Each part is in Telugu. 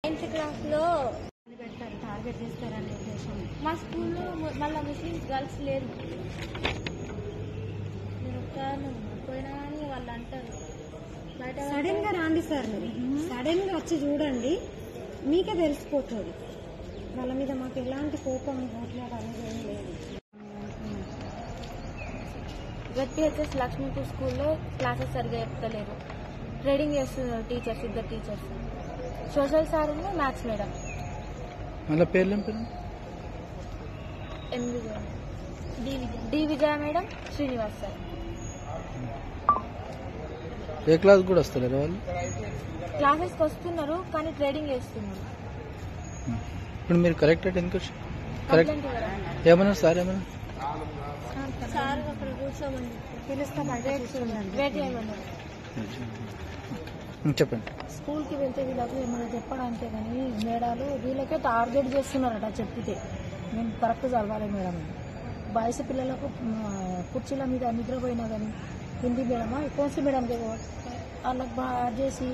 9th క్లాస్లో పెడతారు, టార్గెట్ చేస్తారనే ఉద్దేశం. మా స్కూల్లో మళ్ళీ ముస్లిమ్స్ గర్ల్స్ లేరు. నేను పోయినా కానీ వాళ్ళు అంటారు బయట సడన్ గా రాండి సార్, మీరు సడన్ గా వచ్చి చూడండి, మీకే తెలిసిపోతుంది. వాళ్ళ మీద మాకు ఎలాంటి కోపం పోట్లేదు అనేది ఏం లేదు. జెడ్పీహెచ్ఎస్ లక్ష్మీపూర్ స్కూల్లో క్లాసెస్ సరిగా చెప్తలేరు. ట్రేడింగ్ చేస్తున్నారు టీచర్స్, ఇద్దరు టీచర్స్, సోషల్ సార్ ఉంది, మ్యాథ్స్ మేడం. మళ్ళీ పేర్లు ఏం పేరు? డి విజయ మేడం, శ్రీనివాస్ సార్. ఏ క్లాస్ కూడా వస్తారు వాళ్ళు? క్లాసెస్కి వస్తున్నారు కానీ ట్రేడింగ్ చేస్తున్నారు. ఇప్పుడు మీరు కరెక్ట్ ఎందుకు కరెక్ట్ ఏమన్నారు సార్? ఏమన్నా సార్ అక్కడ కూర్చోమని పిలుస్తాం, వెయిట్ చేయమన్నారు. చెప్పండి. స్కూల్కి వెళ్తే వీళ్ళకి ఏమైనా చెప్పడానికే కానీ మేడాలు వీళ్ళకే టార్గెట్ చేస్తున్నారట. చెప్పితే మేము కరెక్ట్ చదవాలి మేడం. బాయ్స్ పిల్లలకు కుర్చీల మీద నిద్రపోయినా కానీ హిందీ మేడమా కోసి మేడం వాళ్ళకి బాగా చేసి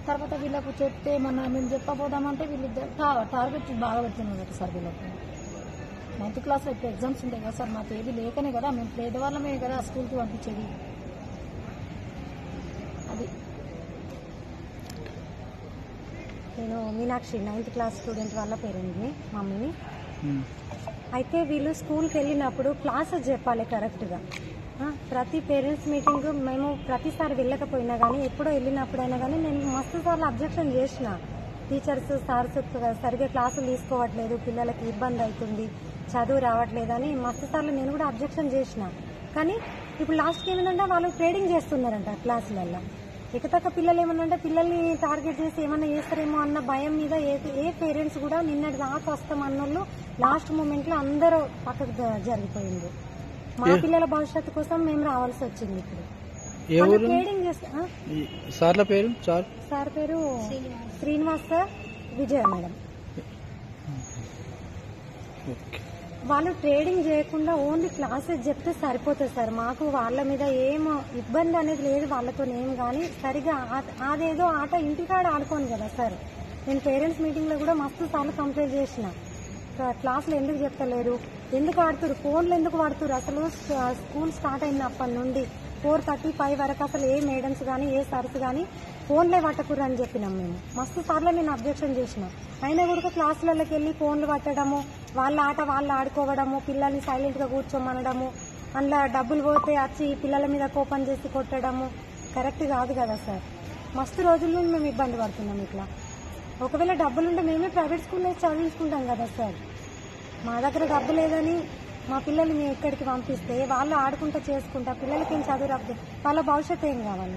తర్వాత వీళ్ళకు చెప్తే మేము చెప్పబోదామంటే వీళ్ళిద్దరు టార్గెట్ బాగా పెడుతున్నారు సార్ వీళ్ళకి. 9th క్లాస్లో ఇప్పుడు ఎగ్జామ్స్ ఉంటాయి కదా సార్, మాకు ఏది లేకనే కదా, మేము పేదవాళ్ళమే కదా స్కూల్కి పంపించేది. అది నేను మీనాక్షి 9th క్లాస్ స్టూడెంట్ వాళ్ళ పేరెంట్ని, మమ్మీని. అయితే వీళ్ళు స్కూల్కి వెళ్ళినప్పుడు క్లాసెస్ చెప్పాలి కరెక్ట్గా. ప్రతి పేరెంట్స్ మీటింగ్ మేము ప్రతిసారి వెళ్ళకపోయినా కానీ ఎప్పుడో వెళ్ళినప్పుడైనా కానీ నేను మస్తు సార్లు అబ్జెక్షన్ చేసిన. టీచర్స్ సార్స్ సరిగ్గా క్లాసులు తీసుకోవట్లేదు, పిల్లలకి ఇబ్బంది అవుతుంది, చదువు రావట్లేదని మస్తు సార్లు నేను కూడా అబ్జెక్షన్ చేసిన. కానీ ఇప్పుడు లాస్ట్కి ఏమైందంటే వాళ్ళు ట్రేడింగ్ చేస్తున్నారంట క్లాసులలో. ఎకతక్క పిల్లలు ఏమన్నంటే పిల్లల్ని టార్గెట్ చేసి ఏమన్నా చేస్తారేమో అన్న భయం మీద ఏ పేరెంట్స్ కూడా నిన్నటి దాకా వస్తాం అన్నోళ్ళు లాస్ట్ మూమెంట్లో అందరూ పక్కకు జరిగిపోయింది. మా పిల్లల భవిష్యత్తు కోసం మేము రావాల్సి వచ్చింది. ఇప్పుడు ట్రేడింగ్ చేస్తా. సార్ల పేరు? సార్ పేరు శ్రీనివాస్ సార్, విజయ మేడం. వాళ్ళు ట్రేడింగ్ చేయకుండా ఓన్లీ క్లాసెస్ చెప్తే సరిపోతుంది సార్. మాకు వాళ్ళ మీద ఏం ఇబ్బంది అనేది లేదు, వాళ్ళతో ఏం కానీ సరిగా అదేదో ఆట ఇంటికాడ ఆడుకోను కదా సార్. నేను పేరెంట్స్ మీటింగ్లో కూడా మస్తు సార్లు కంప్లైంట్ చేసిన. క్లాసులు ఎందుకు చెప్తలేరు, ఎందుకు ఆడుతురు, ఫోన్లు ఎందుకు వాడుతురు. అసలు స్కూల్ స్టార్ట్ అయిన అప్పటి నుండి 4:35 వరకు అసలు ఏ మేడమ్స్ కానీ ఏ సర్స్ కానీ ఫోన్లే పట్టకూరు అని చెప్పినాం మేము. మస్తు సార్లు నేను అబ్జెక్షన్ చేసిన. అయినా కూడా క్లాసులకి వెళ్ళి ఫోన్లు పట్టడము, వాళ్ళ ఆట వాళ్ళు ఆడుకోవడము, పిల్లల్ని సైలెంట్గా కూర్చోమనడము, అందులో డబ్బులు పోతే వచ్చి పిల్లల మీద కోపం చేసి కొట్టడము కరెక్ట్ కాదు కదా సార్. మస్తు రోజుల నుండి మేము ఇబ్బంది పడుతున్నాం ఇట్లా. ఒకవేళ డబ్బులుంటే మేమే ప్రైవేట్ స్కూల్లో చదివించుకుంటాం కదా సార్. మా దగ్గర డబ్బు లేదని మా పిల్లల్ని మేము ఎక్కడికి పంపిస్తే వాళ్ళు ఆడుకుంటూ చేసుకుంటా పిల్లలకి ఏం చదువు రాకపోతే వాళ్ళ భవిష్యత్తు ఏం కావాలి.